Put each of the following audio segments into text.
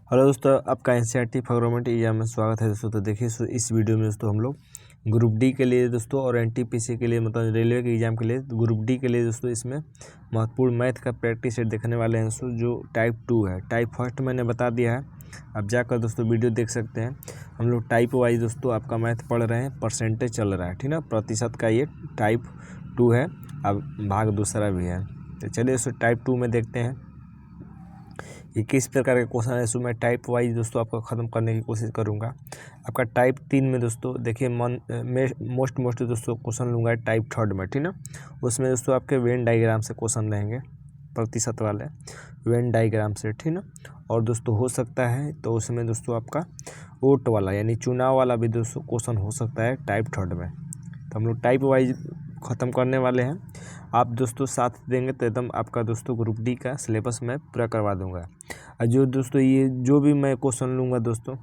Hello दोस्तों, आपका NCERT government exam में स्वागत है दोस्तों। तो देखिए इस वीडियो में दोस्तों हम लोग ग्रुप डी के लिए दोस्तों और एनटीपीसी के लिए मतलब रेलवे के एग्जाम के लिए ग्रुप डी के लिए दोस्तों इसमें महत्वपूर्ण मैथ का प्रैक्टिस सेट देखने वाले हैं दोस्तों, जो टाइप 2 है। टाइप फर्स्ट मैंने बता दिया है, आप जाकर दोस्तों वीडियो देख सकते हैं। हम लोग टाइप वाइज दोस्तों आपका मैथ पढ़ रहे हैं, परसेंटेज चल रहा है, ठीक ना। प्रतिशत का ये टाइप 2 है, अब भाग दूसरा भी है। तो चलिए दोस्तों टाइप 2 में देखते हैं ये किस प्रकार के क्वेश्चन है। इसको मैं टाइप वाइज दोस्तों आपको ख़त्म करने की कोशिश करूंगा। आपका टाइप 3 में दोस्तों देखिए मोस्ट दोस्तों क्वेश्चन लूँगा टाइप थर्ड में, ठीक ना। उसमें दोस्तों आपके वेन डायग्राम से क्वेश्चन रहेंगे, प्रतिशत वाले वेन डायग्राम से, ठीक ना। और दोस्तों हो सकता है तो उसमें दोस्तों आपका वोट वाला यानी चुनाव वाला भी दोस्तों क्वेश्चन हो सकता है टाइप थर्ड में। तो हम लोग टाइप वाइज ख़त्म करने वाले हैं। आप दोस्तों साथ देंगे तो एकदम आपका दोस्तों ग्रुप डी का सिलेबस मैं पूरा करवा दूंगा। और जो दोस्तों ये जो भी मैं क्वेश्चन लूँगा दोस्तों,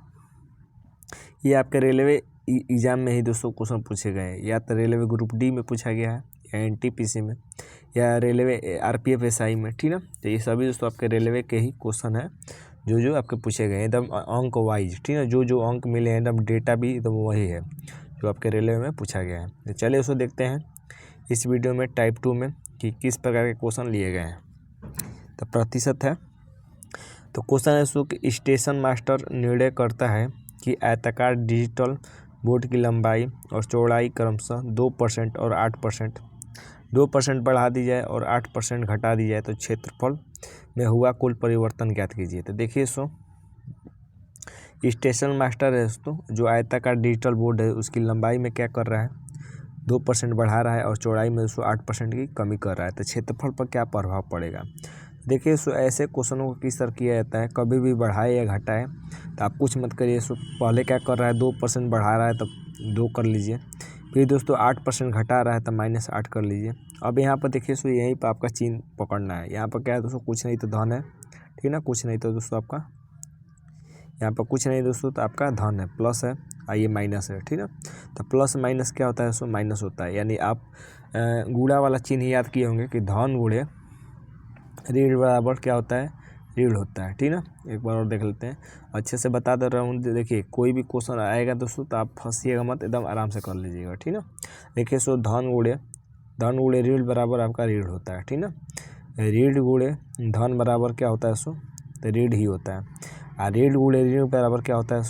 ये आपके रेलवे एग्ज़ाम में ही दोस्तों क्वेश्चन पूछे गए हैं। या तो रेलवे ग्रुप डी में पूछा गया है, या एनटीपीसी में, या रेलवे आरपीएफ एसआई में, ठीक ना। तो ये सभी दोस्तों आपके रेलवे के ही क्वेश्चन है जो आपके पूछे गए हैं, एकदम अंक वाइज, ठीक ना। जो अंक मिले हैं एकदम डेटा भी एकदम वही है जो आपके रेलवे में पूछा गया है। तो चलिए उसको देखते हैं इस वीडियो में टाइप 2 में कि किस प्रकार के क्वेश्चन लिए गए हैं। तो प्रतिशत है, तो क्वेश्चन है सो कि स्टेशन मास्टर निर्णय करता है कि आयताकार डिजिटल बोर्ड की लंबाई और चौड़ाई क्रमशः 2% और 8%, 2% बढ़ा दी जाए और 8% घटा दी जाए तो क्षेत्रफल में हुआ कुल परिवर्तन ज्ञात कीजिए। तो देखिए स्टेशन मास्टर है दोस्तों, जो आयताकार डिजिटल बोर्ड है उसकी लंबाई में क्या कर रहा है, 2% बढ़ा रहा है और चौड़ाई में 8% की कमी कर रहा है। तो क्षेत्रफल पर क्या प्रभाव पड़ेगा। देखिए ऐसे क्वेश्चनों को किस तरह किया जाता है, कभी भी बढ़ाए या घटाए तो आप कुछ मत करिए। पहले क्या कर रहा है, 2% बढ़ा रहा है तो 2 कर लीजिए, फिर दोस्तों 8% घटा रहा है तो -8 कर लीजिए। अब यहाँ पर देखिए यहीं पर आपका चिन्ह पकड़ना है। यहाँ पर क्या है दोस्तों, कुछ नहीं तो धन है, ठीक ना। कुछ नहीं तो दोस्तों आपका यहाँ पर कुछ नहीं दोस्तों तो आपका धन है, प्लस है, ये माइनस है, ठीक ना। तो प्लस माइनस क्या होता है दोस्तों, माइनस होता है। यानी आप गुणा वाला चिन्ह याद किए होंगे कि धन गुणे ऋण बराबर क्या होता है, ऋण होता है, ठीक ना। एक बार और देख लेते हैं, अच्छे से बता दे रहा हूँ। देखिए कोई भी क्वेश्चन आएगा दोस्तों तो आप फंसिएगा मत, एकदम आराम से कर लीजिएगा, ठीक ना। देखिए धन गुणे ऋण बराबर आपका ऋण होता है, ठीक ना। ऋण गुणे धन बराबर क्या होता है तो ऋण ही होता है। ऋण गुणे ऋण बराबर क्या होता है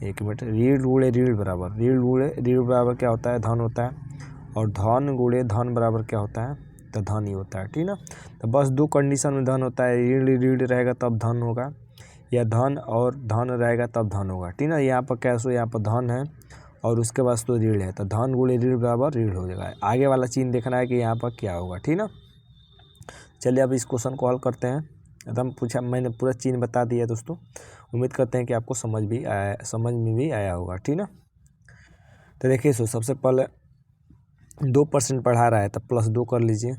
एक मिनट, ऋण गुणे ऋण बराबर क्या होता है, धन होता है। और धन गुणे धन बराबर क्या होता है, तो धन ही होता है, ठीक ना। तो बस 2 कंडीशन में धन होता है, ऋण रहेगा तब धन होगा, या धन और धन रहेगा तब धन होगा, ठीक ना। यहाँ पर क्या यहाँ पर धन है और उसके बाद तो ऋण है, तो धन गुणे ऋण बराबर ऋण हो जाएगा। आगे वाला चिन्ह देखना है कि यहाँ पर क्या होगा, ठीक ना। चलिए अब इस क्वेश्चन को हल करते हैं। एकदम पूछा, मैंने पूरा चिन्ह बता दिया दोस्तों। उम्मीद करते हैं कि आपको समझ में भी आया होगा, ठीक ना। तो देखिए सबसे पहले 2% बढ़ा रहा है तो +2 कर लीजिए,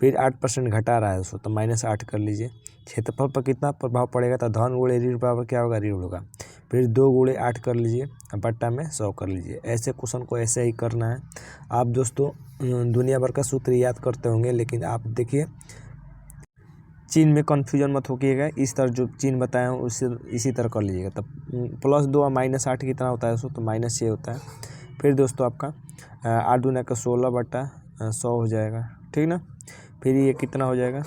फिर 8% घटा रहा है दोस्तों तो -8 कर लीजिए। क्षेत्रफल पर कितना प्रभाव पड़ेगा, तो धन गुणे ऋण बराबर क्या होगा, ऋण होगा। फिर 2 गुणे 8 कर लीजिए, बट्टा में 100 कर लीजिए। ऐसे क्वेश्चन को ऐसे ही करना है। आप दोस्तों दुनिया भर का सूत्र याद करते होंगे, लेकिन आप देखिए चिन्ह में कन्फ्यूजन मत होइएगा। इस तरह जो चिन्ह बताया हूँ उससे इसी तरह कर लीजिएगा। तब +2 और -8 कितना होता है दोस्तों, तो -6 होता है। फिर दोस्तों आपका 8 दूना का 16 बटा 100 हो जाएगा, ठीक ना। फिर ये कितना हो जाएगा,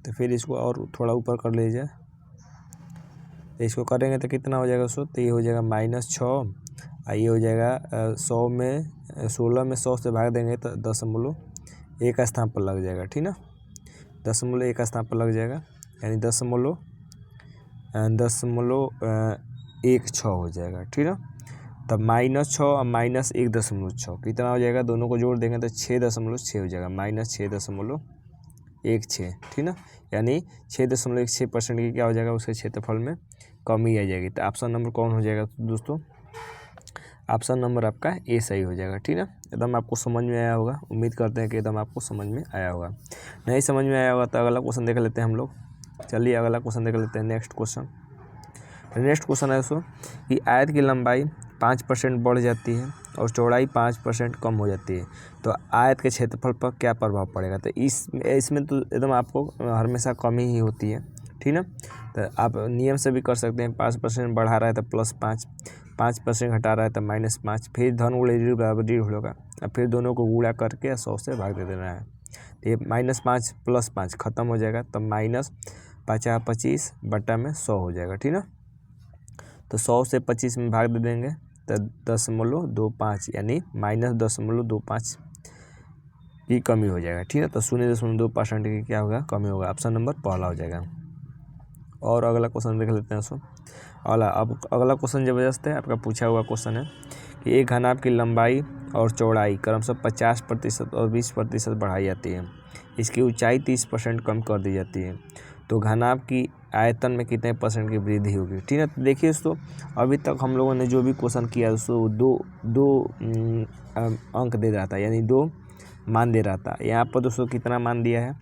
तो फिर इसको और थोड़ा ऊपर कर लीजिए। इसको करेंगे तो कितना हो जाएगा दोस्तों, तो ये हो जाएगा -6, ये हो जाएगा 100 में 16 में 100 से भाग देंगे तो 0.1 स्थान पर लग जाएगा, ठीक ना। 0.1 स्थान पर लग जाएगा, यानी 0.16 हो जाएगा, ठीक ना। तब -6 और -1.6 कितना हो जाएगा, दोनों को जोड़ देंगे तो 6.6 हो जाएगा, -6.16, ठीक ना। यानी 6.16% की क्या हो जाएगा, उसके क्षेत्रफल में कमी आ जाएगी। तो ऑप्शन नंबर कौन हो जाएगा दोस्तों, ऑप्शन नंबर आपका ए सही हो जाएगा, ठीक ना। एकदम आपको समझ में आया होगा, उम्मीद करते हैं कि एकदम आपको समझ में आया होगा। नहीं समझ में आया होगा तो अगला क्वेश्चन देख लेते हैं हम लोग। चलिए अगला क्वेश्चन देख लेते हैं। नेक्स्ट क्वेश्चन है दोस्तों कि आयत की लंबाई 5% बढ़ जाती है और चौड़ाई 5% कम हो जाती है, तो आयत के क्षेत्रफल पर क्या प्रभाव पड़ेगा। तो इसमें तो एकदम आपको हमेशा कमी ही होती है, ठीक ना। तो आप नियम से भी कर सकते हैं। 5% बढ़ा रहा है तो +5, 5% घटा रहा है तो -5, फिर धन गुणे ऋण बराबर ऋण होगा। अब फिर दोनों को गुणा करके 100 से भाग दे देना है। तो ये -5 + 5 खत्म हो जाएगा, तब -50 25 बटा में 100 हो जाएगा, ठीक ना। तो 100 से 25 में भाग दे देंगे तो 10.25 यानी -10.25 की कमी हो जाएगा, ठीक है। तो 0.2% की क्या होगा, कमी होगा। ऑप्शन नंबर पहला हो जाएगा। और अगला क्वेश्चन देख लेते हैं दोस्तों। अब अगला क्वेश्चन जबरदस्त है, आपका पूछा हुआ क्वेश्चन है कि एक घनाभ की लंबाई और चौड़ाई क्रमशः 50% और 20% बढ़ाई जाती है। इसकी ऊंचाई 30% कम कर दी जाती है, तो घनाभ की आयतन में कितने % की वृद्धि होगी, ठीक है। तो देखिए दोस्तों, अभी तक हम लोगों ने जो भी क्वेश्चन किया दोस्तों, दो अंक दे रहा था, यानी 2 मान दे रहा था। यहाँ पर दोस्तों कितना मान दिया है,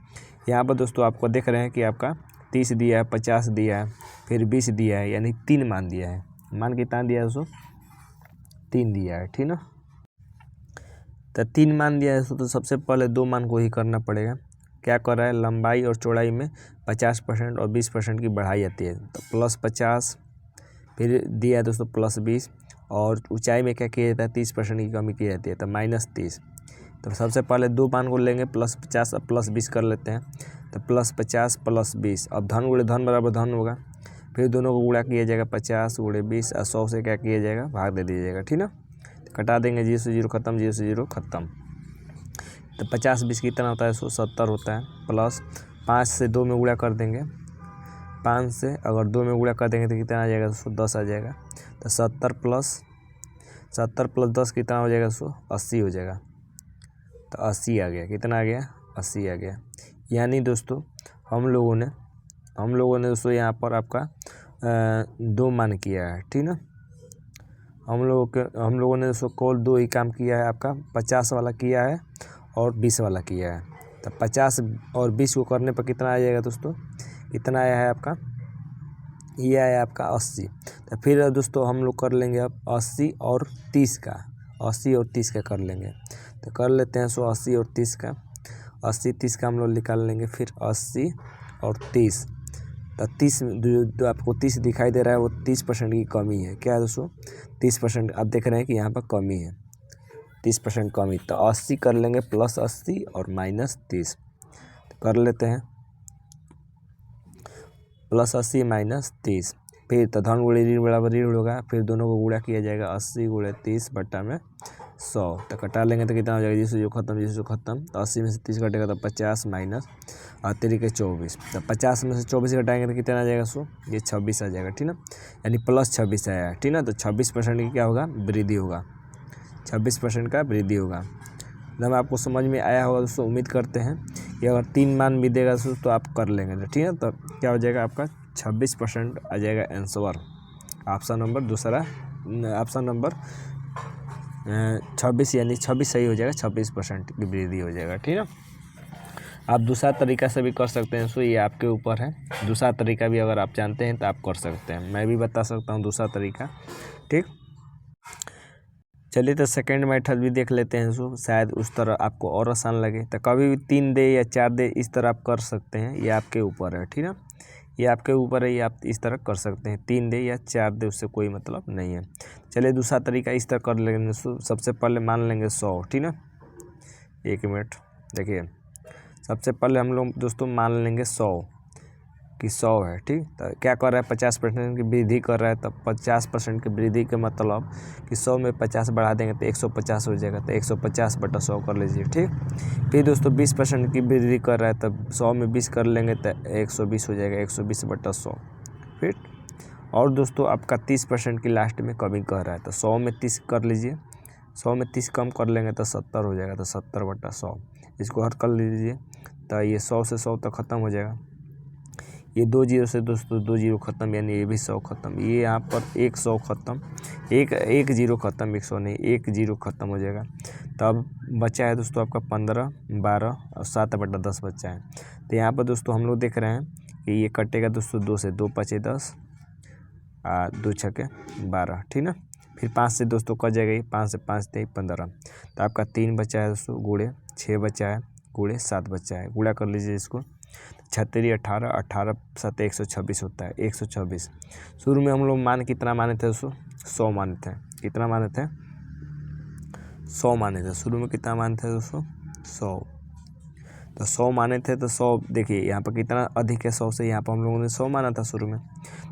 यहाँ पर दोस्तों आपको देख रहे हैं कि आपका 30 दिया है, 50 दिया है, फिर 20 दिया है, यानी 3 मान दिया है। मान कितना दिया है दोस्तों, 3 दिया है, ठीक ना। तो 3 मान दिया है दोस्तों, तो सबसे पहले 2 मान को ही करना पड़ेगा। क्या कर रहा है, लंबाई और चौड़ाई में 50% और 20% की बढ़ाई जाती है, तो +50, फिर दिया है दोस्तों +20, और ऊंचाई में क्या किया जाता है, 30% की कमी की जाती है, तो -30। तो सबसे पहले 2 मान को लेंगे, +50 और +20 कर लेते हैं, तो +50 + 20। अब धन गुणे धन बराबर धन होगा, फिर दोनों को गुणा किया जाएगा, 50 × 20 और 100 से क्या किया जाएगा, भाग दे दिया जाएगा, ठीक ना। तो कटा देंगे, 0 से 0 खत्म, 0 से 0 खत्म। तो 50 20 कितना होता है, 170 होता है, प्लस 5 से 2 में गुणा कर देंगे, 5 से अगर 2 में गुणा कर देंगे तो कितना आ जाएगा, 10 आ जाएगा। तो 70 + 10 कितना हो जाएगा, 80 हो जाएगा। तो 80 आ गया, कितना आ गया, 80 आ गया। यानी दोस्तों हम लोगों ने दोस्तों यहाँ पर आपका 2 मान किया है, ठीक ना। हम लोगों ने दोस्तों केवल 2 ही काम किया है, आपका 50 वाला किया है और 20 वाला किया है। तो 50 और 20 को करने पर कितना आ जाएगा दोस्तों, कितना आया है आपका, ये आया आपका 80। तो फिर दोस्तों हम लोग कर लेंगे अब 80 और 30 का, 80 और 30 का कर लेंगे। तो कर लेते हैं 80 और 30 का, 80 30 का हम लोग निकाल लेंगे, फिर 80 और 30। तो 30 जो आपको 30 दिखाई दे रहा है वो 30% की कमी है। क्या है दोस्तों, 30% आप देख रहे हैं कि यहाँ पर कमी है, 30% कमी। तो 80 कर लेंगे, +80 और -30 तो कर लेते हैं, +80 -30। फिर तो धन गुणे ऋण बराबर ऋण होगा, फिर दोनों को गुणा किया जाएगा, 80 × 30 बटा में 100। तो कटा लेंगे तो कितना हो जाएगा, 0 से 0 खत्म, 0 से 0 खत्म। तो 80 में से 30 घटेगा तो 50 माइनस 24। तो 50 में से 24 घटाएंगे तो कितना आ जाएगा, ये 26 आ जाएगा, ठीक ना। यानी +26 आया है, ठीक ना। तो 26% की क्या होगा, वृद्धि होगा, 26% का वृद्धि होगा। मतलब आपको समझ में आया होगा दोस्तों। उम्मीद करते हैं कि अगर 3 मान भी देगा दोस्तों तो आप कर लेंगे, ठीक है। तो क्या हो जाएगा, आपका 26% आ जाएगा आंसर। ऑप्शन नंबर दूसरा, ऑप्शन नंबर 26 यानी 26 सही हो जाएगा, 26% की वृद्धि हो जाएगा, ठीक है। आप दूसरा तरीका से भी कर सकते हैं, सो ये आपके ऊपर है। दूसरा तरीका भी अगर आप जानते हैं तो आप कर सकते हैं, मैं भी बता सकता हूँ दूसरा तरीका, ठीक। चलिए तो सेकंड मेथड भी देख लेते हैं, सो शायद उस तरह आपको और आसान लगे। तो कभी भी 3 दे या 4 दे, इस तरह आप कर सकते हैं, ये आपके ऊपर है, ठीक है। ये आपके ऊपर है, ये आप इस तरह कर सकते हैं, 3 दे या 4 दे, उससे कोई मतलब नहीं है। चलिए दूसरा तरीका इस तरह कर लेंगे, सबसे पहले मान लेंगे 100, ठीक ना। 1 मिनट देखिए, सबसे पहले हम लोग दोस्तों मान लेंगे 100 कि 100 है, ठीक। तो क्या कर रहा है, 50% की वृद्धि कर रहा है। तब 50% की वृद्धि के मतलब कि 100 में 50 बढ़ा देंगे तो 150 हो जाएगा। तो 150 बटा 100 कर लीजिए, ठीक। फिर दोस्तों 20% की वृद्धि कर रहा है, तब 100 में 20 कर लेंगे तो 120 हो जाएगा, 120 बटा 100 फिर। और दोस्तों आपका 30% की लास्ट में कमी कर रहा है, तो 100 में 30 कर लीजिए, 100 में 30 कम कर लेंगे तो 70 हो जाएगा। तो 70 बटा 100 इसको हल कर लीजिए, तो ये 100 से 100 तक ख़त्म हो जाएगा। ये 2 0 से दोस्तों 2 0 खत्म, यानी ये भी 100 खत्म। ये यहाँ पर 100 खत्म, एक 0 खत्म, 100 नहीं, 1 0 खत्म हो जाएगा। तब बचा है दोस्तों आपका 15 12 और 7 बटा 10 बचा है। तो यहाँ पर दोस्तों हम लोग देख रहे हैं कि ये कटेगा दोस्तों 2 से, 2 5 10 2 6 12, ठीक ना। फिर 5 से दोस्तों कट जाएगा, ये 5 से 5 3 15। तो आपका 3 बचा है दोस्तों, गुणे 6 बचा है, गुणे 7 बचा है, गुणा कर लीजिए इसको। 36 18 18 7 126 होता है 126। शुरू में हम लोग मान कितना माने थे दोस्तों? 100 माने थे। कितना माने थे? 100 माने थे। शुरू में कितना माने थे दोस्तों? 100। तो 100 माने थे तो 100 देखिए यहाँ पर कितना अधिक है 100 से। यहाँ पर हम लोगों ने 100 माना था शुरू में,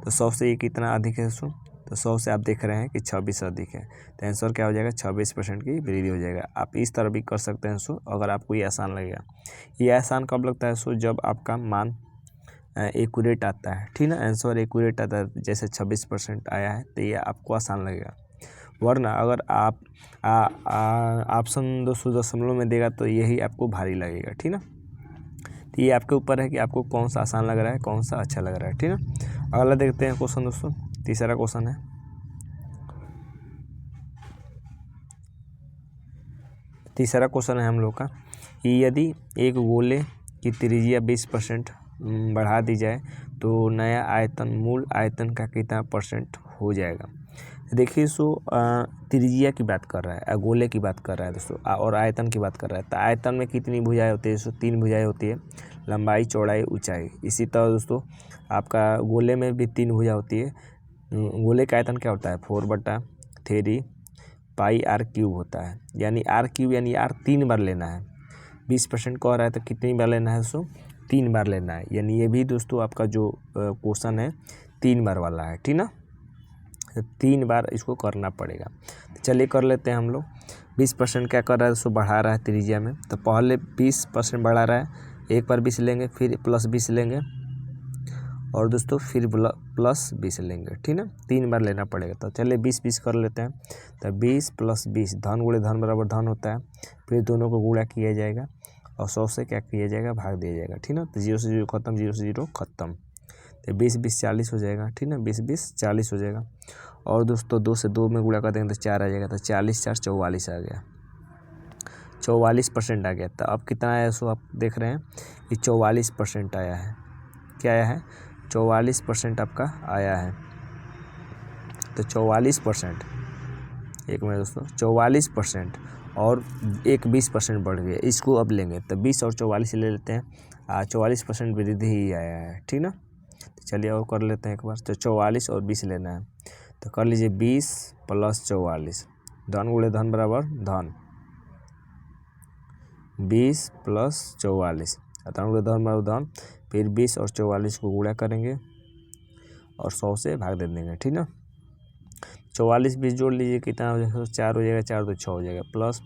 तो 100 से ये कितना अधिक है दोस्तों? तो 100 से आप देख रहे हैं कि 26 अधिक है, तो आंसर क्या हो जाएगा? 26% की वृद्धि हो जाएगा। आप इस तरह भी कर सकते हैं दोस्तों, अगर आपको ये आसान लगेगा। ये आसान कब लगता है दोस्तों? जब आपका मान एक्यूरेट आता है, ठीक ना, आंसर एक्यूरेट आता है, जैसे 26% आया है तो ये आपको आसान लगेगा। वरना अगर आप ऑप्शन दोस्तों दशमलव में देगा तो यही आपको भारी लगेगा, ठीक ना। तो ये आपके ऊपर है कि आपको कौन सा आसान लग रहा है, कौन सा अच्छा लग रहा है, ठीक ना। अगला देखते हैं क्वेश्चन दोस्तों। तीसरा क्वेश्चन है, तीसरा क्वेश्चन है हम लोग का कि यदि एक गोले की त्रिज्या 20% बढ़ा दी जाए तो नया आयतन मूल आयतन का कितना % हो जाएगा? देखिए सो त्रिज्या की बात कर रहा है, गोले की बात कर रहा है दोस्तों, और आयतन की बात कर रहा है। तो आयतन में कितनी भुजाएं होती है दोस्तों? 3 भुजाएं होती है, लंबाई चौड़ाई ऊंचाई। इसी तरह दोस्तों आपका गोले में भी 3 भुजा होती है। गोले का आयतन क्या होता है? 4/3 पाई r क्यूब होता है, यानी r क्यूब यानी r 3 बार लेना है। 20% कह रहा है तो कितनी बार लेना है दोस्तों? 3 बार लेना है, यानी ये भी दोस्तों आपका जो क्वेश्चन है 3 बार वाला है, ठीक ना। 3 बार इसको करना पड़ेगा। तो चलिए कर लेते हैं हम लोग। 20% क्या कर रहा है दोस्तों? बढ़ा रहा है त्रिज्या में, तो पहले 20% बढ़ा रहा है, एक बार 20 लेंगे, फिर प्लस 20 लेंगे, और दोस्तों फिर प्लस 20 लेंगे, ठीक ना। 3 बार लेना पड़ेगा। तो चलिए 20 कर लेते हैं। तो 20 + 20 धन गुणे धन बराबर धन होता है, फिर दोनों को गुणा किया जाएगा और 100 से क्या किया जाएगा? भाग दिया जाएगा, ठीक ना। तो 0 से 0 खत्म, 0 से 0 खत्म। तो 20 40 हो जाएगा, ठीक ना। 20 40 हो जाएगा, और दोस्तों 2 से 2 में गुणा कर देंगे तो 4 आ जाएगा। तो 40 4 44 आ गया, 44% आ गया। तो अब कितना आया सो आप देख रहे हैं कि 44% आया है। क्या आया है? 44% आपका आया है। तो 44%, एक मिनट दोस्तों, 44% और एक 20% बढ़ गया, इसको अब लेंगे तो 20 और 44 ले लेते हैं। 44% वृद्धि ही आया है, ठीक ना। तो चलिए और कर लेते हैं एक बार। तो 44 और 20 लेना है, तो कर लीजिए 20 + 44 धन गुणे धन बराबर धन, 20 + 44 धन गुणे धन बराबर धन, फिर 20 और 44 को गुणा करेंगे और 100 से भाग दे देंगे, ठीक ना। 44 20 जोड़ लीजिए, कितना हो जाएगा? 4 हो जाएगा, 4 तो 6 हो जाएगा, प्लस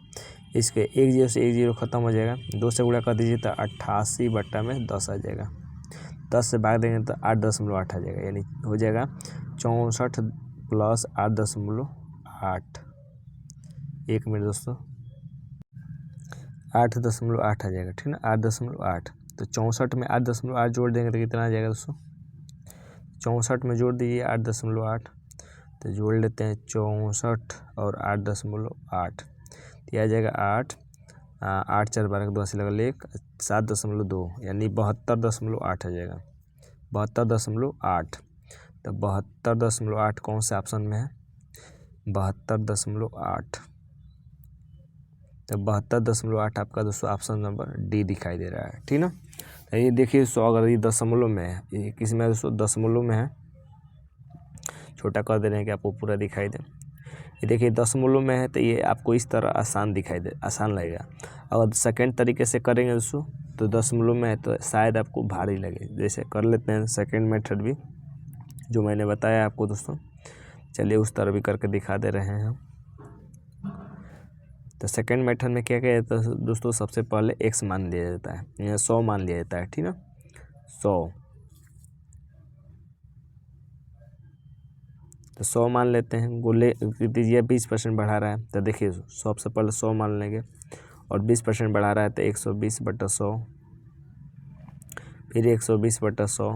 इसके 1 0 से 1 0 खत्म हो जाएगा, 2 से गुणा कर दीजिए तो 88/10 आ जाएगा। 10 से भाग देंगे तो 8.8 आ जाएगा, यानी हो जाएगा 64 + 8.8। एक मिनट दोस्तों, 8.8 आ जाएगा, ठीक ना, 8.8। तो 64 में 8.8 जोड़ देंगे तो कितना आ जाएगा दोस्तों? 64 में जोड़ दीजिए 8.8, तो जोड़ लेते हैं 64 और 8.8, तो यह आ जाएगा 8 8 4 12 2 लगा 1 7.2, यानी 72.8 आ जाएगा, 72.8। तो 72.8 कौन से ऑप्शन में है? 72.8। तो 72.8 आपका दोस्तों ऑप्शन नंबर डी दिखाई दे रहा है, ठीक ना। ये देखिए दोस्तों, अगर ये दशमलव में है, ये किस में दोस्तों? दशमलव में है। छोटा कर दे रहे हैं कि आपको पूरा दिखाई दे। ये देखिए दशमलव में है तो ये आपको इस तरह आसान दिखाई दे, आसान लगेगा। अगर सेकंड तरीके से करेंगे दोस्तों तो दशमलव में है तो शायद आपको भारी लगे। जैसे कर लेते हैं सेकंड मेथड भी, जो मैंने बताया आपको दोस्तों। चलिए उस तरह भी करके दिखा दे रहे हैं हम। तो सेकंड मेथड में क्या किया जाता है दोस्तों? सबसे पहले x मान लिया जाता है, 100 मान लिया जाता है, ठीक ना, 100। तो 100 मान लेते हैं। गोले दीजिए 20% बढ़ा रहा है, तो देखिए सबसे पहले 100 मान लेंगे, और 20% बढ़ा रहा है तो 120/100, फिर 120/100,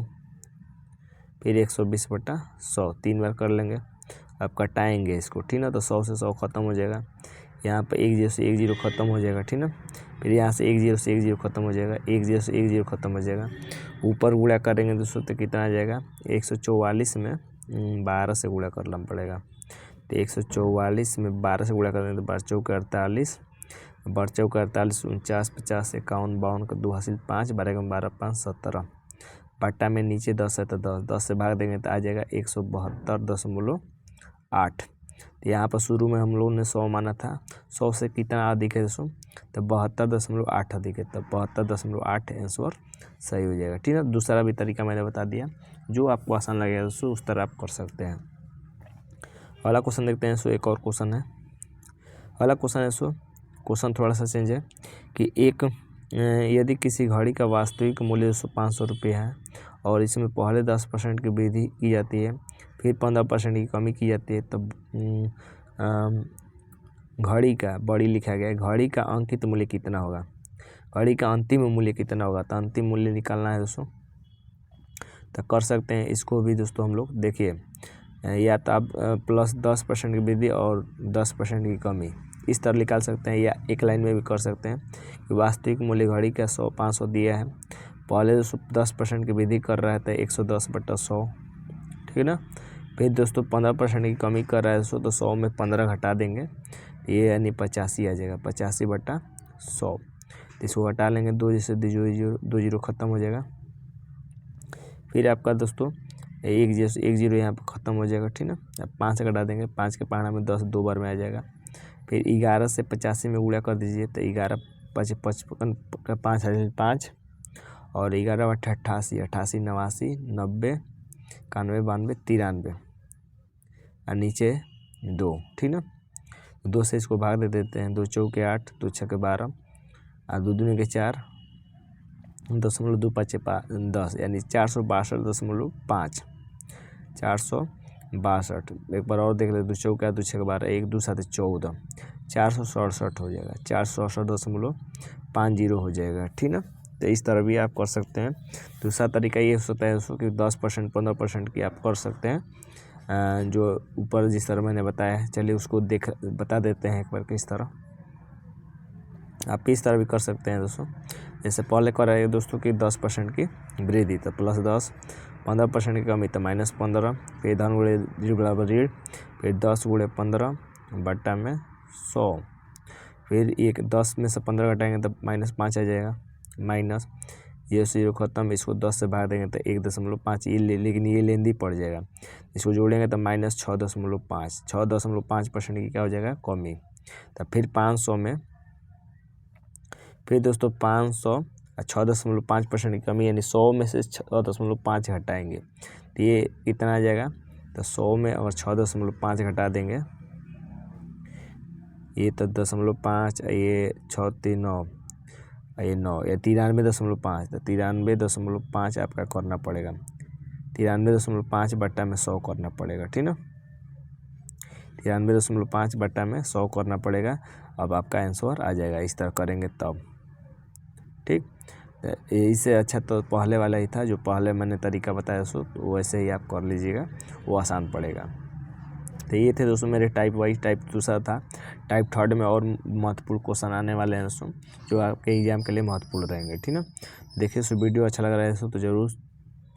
फिर 120/100, 3 बार कर लेंगे। अब कटाएंगे इसको, ठीक ना, तो 100 से 100 खत्म हो जाएगा। यहाँ पर 1 0 से 1 0 खत्म हो जाएगा, ठीक ना। फिर यहाँ से 1 0 से 1 0 खत्म हो जाएगा, 1 0 से 1 0 खत्म हो जाएगा। ऊपर गुणा करेंगे दोस्तों तो कितना आ जाएगा? 144 में 12 से गुणा करना पड़ेगा। तो 144 में 12 से गुणा करेंगे तो 12 चौक 48, 12 चौक 48 49 50 51 52 का 2 हासिल 5 12 12 5 17। बट्टा में नीचे 10 है तो 10 से भाग देंगे तो आ जाएगा 172.8। तो यहाँ पर शुरू में हम लोगों ने 100 माना था, 100 से कितना अधिक है दोस्तों, तो 72.8 अधिक है, तो 72.8 आंसर सही हो जाएगा। ठीक है, दूसरा भी तरीका मैंने बता दिया, जो आपको आसान लगेगा दोस्तों उस तरह आप कर सकते हैं। अगला क्वेश्चन देखते हैं दोस्तों, एक और क्वेश्चन है। अगला क्वेश्चन है दोस्तों, क्वेश्चन थोड़ा सा चेंज है कि यदि किसी घड़ी का वास्तविक मूल्य 500 रुपये है और इसमें पहले 10% की वृद्धि की जाती है, फिर 15% की कमी की जाती है, तब घड़ी का बड़ी लिखा गया है, घड़ी का अंकित मूल्य कितना होगा, घड़ी का अंतिम मूल्य कितना होगा। तो अंतिम मूल्य निकालना है दोस्तों, तो कर सकते हैं इसको भी दोस्तों। हम लोग देखिए, या तो आप प्लस 10% की वृद्धि और 10% की कमी इस तरह निकाल सकते हैं, या एक लाइन में भी कर सकते हैं कि वास्तविक मूल्य घड़ी का 500 दिया है, पहले 10% की वृद्धि कर रहा है तो 110/100, ठीक है ना। फिर दोस्तों 15% की कमी कर रहा है दोस्तों, तो 100 में 15 घटा देंगे, ये यानी 85 आ जाएगा, 85/100। इसको घटा लेंगे, 2 जैसे 2 जीरो खत्म हो जाएगा। फिर आपका दोस्तों एक 0 यहाँ पर ख़त्म हो जाएगा, ठीक ना। अब 5 से घटा देंगे, 5 के पहाड़ा में 10 2 बार में आ जाएगा। फिर 11 से 85 में गुणा कर दीजिए, तो 11 5 5 और 11 8 88 88 89 90 91 92 93 और नीचे 2, ठीक ना। 2 से इसको भाग दे देते हैं, 2 चौके 8 2 छक्के 12 और 2 दूनी के 4 0.25 10 यानी 462.5 462। एक बार और देख ले, 2 चौका 2 छक्के 12 1 2 7 14 467 हो जाएगा, 467.50 हो जाएगा, ठीक ना। तो इस तरह भी आप कर सकते हैं। दूसरा तरीका ये होता है दोस्तों कि 10% 15% की आप कर सकते हैं, जो ऊपर जिस तरह मैंने बताया है। चलिए उसको बता देते हैं एक बार किस तरह आप इस तरह भी कर सकते हैं दोस्तों। जैसे पहले कर रहे हैं दोस्तों कि 10% की वृद्धि तो +10, 15% की कमी तो -15, फिर धन गुणे ऋण बराबर ऋण, फिर 10 गुणे 15 बट्टा में 100, फिर 10 में से 15 घटाएंगे तो -5 आ जाएगा, माइनस ये 0 खत्म। इसको 10 से भाग देंगे तो 1.5, ये लेकिन ये लेंदी पड़ जाएगा। इसको जोड़ेंगे तो -6.5, 6.5% की क्या हो जाएगा, कमी। तो फिर 500 में फिर दोस्तों 500 और 6.5% की कमी, यानी 100 में से 6.5 घटाएंगे तो ये कितना आ जाएगा। तो 100 में अगर 6.5 घटा देंगे, ये तो 0.5, ये 6 3 9, ये 9, ये 93.5, तो 93.5 आपका करना पड़ेगा, 93.5 बट्टा में 100 करना पड़ेगा, ठीक ना। 93.5 बट्टा में 100 करना पड़ेगा। अब आपका आंसर आ जाएगा, इस तरह करेंगे तब, ठीक। इससे अच्छा तो पहले वाला ही था, जो पहले मैंने तरीका बताया सो तो वैसे ही आप कर लीजिएगा, वो आसान पड़ेगा। तो ये थे दोस्तों मेरे टाइप वाइज। टाइप दूसरा था, टाइप थर्ड में और महत्वपूर्ण क्वेश्चन आने वाले हैं दोस्तों, जो आपके एग्जाम के लिए महत्वपूर्ण रहेंगे, ठीक ना। देखिए वीडियो अच्छा लग रहा है दोस्तों तो ज़रूर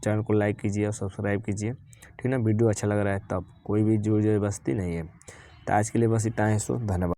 चैनल को लाइक कीजिए और सब्सक्राइब कीजिए, ठीक ना। वीडियो अच्छा लग रहा है तब, कोई भी जोर जबरदस्ती नहीं है। तो आज के लिए बस इतना है दोस्तों, धन्यवाद।